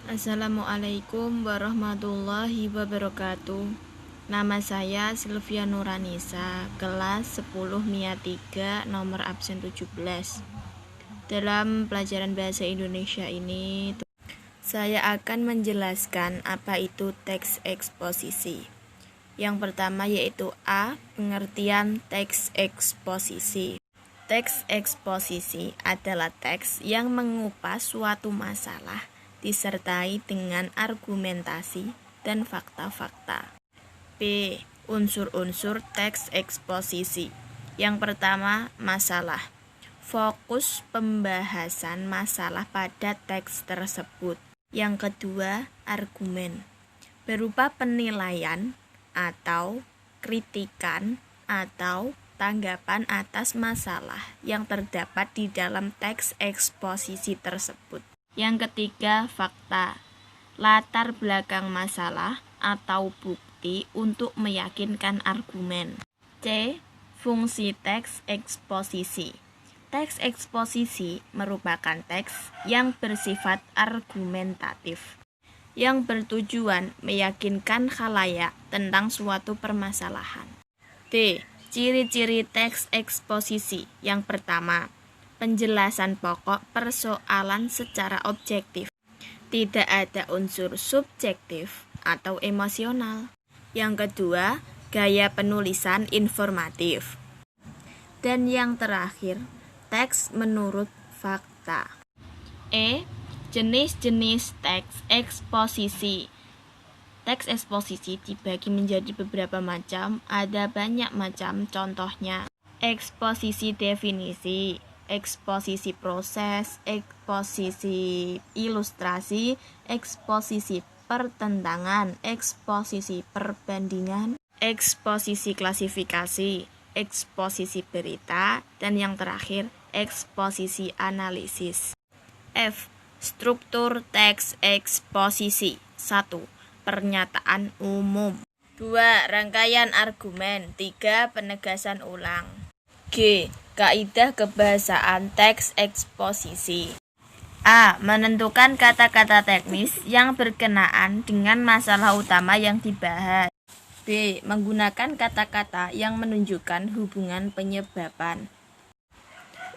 Assalamualaikum warahmatullahi wabarakatuh. Nama saya Sylvia Nuranisa, kelas 10 MIA 3, nomor absen 17. Dalam pelajaran bahasa Indonesia ini, saya akan menjelaskan apa itu teks eksposisi. Yang pertama yaitu A. Pengertian teks eksposisi. Teks eksposisi adalah teks yang mengupas suatu masalah disertai dengan argumentasi dan fakta-fakta. B. Unsur-unsur teks eksposisi. Yang pertama, masalah. Fokus pembahasan masalah pada teks tersebut. Yang kedua, argumen. Berupa penilaian atau kritikan atau tanggapan atas masalah yang terdapat di dalam teks eksposisi tersebut. Yang ketiga, fakta. Latar belakang masalah atau bukti untuk meyakinkan argumen. C. Fungsi teks eksposisi. Teks eksposisi merupakan teks yang bersifat argumentatif, yang bertujuan meyakinkan khalayak tentang suatu permasalahan. D. Ciri-ciri teks eksposisi. Yang pertama, penjelasan pokok persoalan secara objektif. Tidak ada unsur subjektif atau emosional. Yang kedua, gaya penulisan informatif. Dan yang terakhir, teks menurut fakta. E. Jenis-jenis teks eksposisi. Teks eksposisi dibagi menjadi beberapa macam, ada banyak macam, contohnya eksposisi definisi, eksposisi proses, eksposisi ilustrasi, eksposisi pertentangan, eksposisi perbandingan, eksposisi klasifikasi, eksposisi berita, dan yang terakhir, eksposisi analisis. F. Struktur teks eksposisi. 1. Pernyataan umum. 2. Rangkaian argumen. 3. Penegasan ulang. G. Kaidah kebahasaan teks eksposisi. A. Menentukan kata-kata teknis yang berkenaan dengan masalah utama yang dibahas. B. Menggunakan kata-kata yang menunjukkan hubungan penyebaban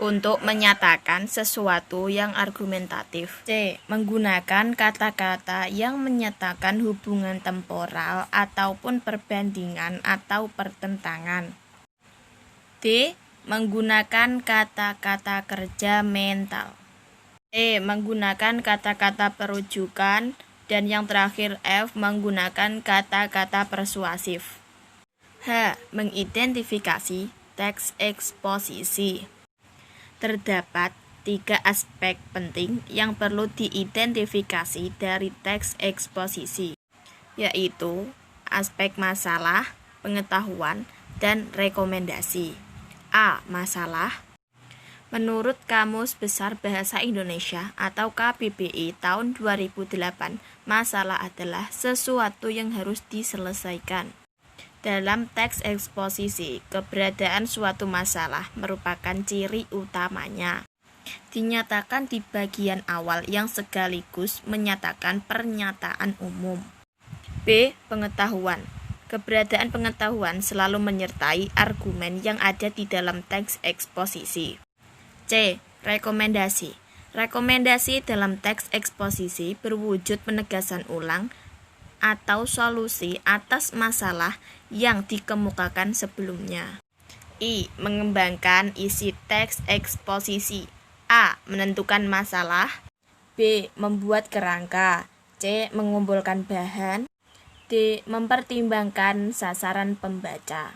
untuk menyatakan sesuatu yang argumentatif. C. Menggunakan kata-kata yang menyatakan hubungan temporal ataupun perbandingan atau pertentangan. D. Menggunakan kata-kata kerja mental. E. Menggunakan kata-kata perujukan. Dan yang terakhir F. Menggunakan kata-kata persuasif. H. Mengidentifikasi teks eksposisi. Terdapat 3 aspek penting yang perlu diidentifikasi dari teks eksposisi, yaitu aspek masalah, pengetahuan, dan rekomendasi. A. Masalah. Menurut Kamus Besar Bahasa Indonesia atau KBBI tahun 2008, masalah adalah sesuatu yang harus diselesaikan. Dalam teks eksposisi, keberadaan suatu masalah merupakan ciri utamanya. Dinyatakan di bagian awal yang sekaligus menyatakan pernyataan umum. B. Pengetahuan. Keberadaan pengetahuan selalu menyertai argumen yang ada di dalam teks eksposisi. C. Rekomendasi. Rekomendasi dalam teks eksposisi berwujud penegasan ulang atau solusi atas masalah yang dikemukakan sebelumnya. I. Mengembangkan isi teks eksposisi. A. Menentukan masalah. B. Membuat kerangka. C. Mengumpulkan bahan. D. Mempertimbangkan sasaran pembaca.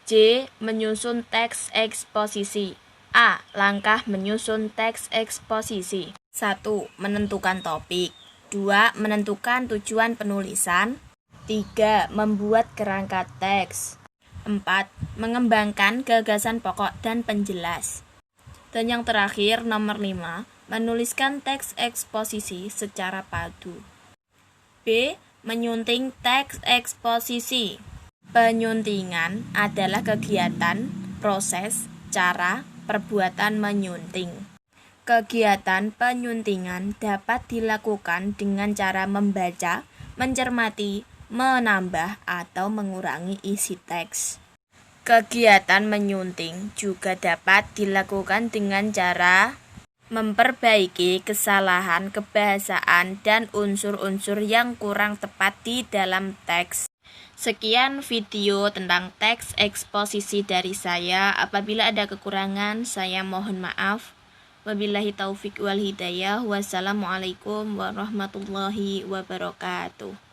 C. Menyusun teks eksposisi. A. Langkah menyusun teks eksposisi. 1. Menentukan topik. 2. Menentukan tujuan penulisan. 3. Membuat kerangka teks. 4. Mengembangkan gagasan pokok dan penjelas. Dan yang terakhir, nomor 5. Menuliskan teks eksposisi secara padu. B. Menyunting teks eksposisi. Penyuntingan adalah kegiatan, proses, cara, perbuatan menyunting. Kegiatan penyuntingan dapat dilakukan dengan cara membaca, mencermati, menambah, atau mengurangi isi teks. Kegiatan menyunting juga dapat dilakukan dengan cara memperbaiki kesalahan kebahasaan dan unsur-unsur yang kurang tepat di dalam teks. Sekian video tentang teks eksposisi dari saya. Apabila ada kekurangan, saya mohon maaf. Wabillahi taufik wal hidayah. Wassalamualaikum warahmatullahi wabarakatuh.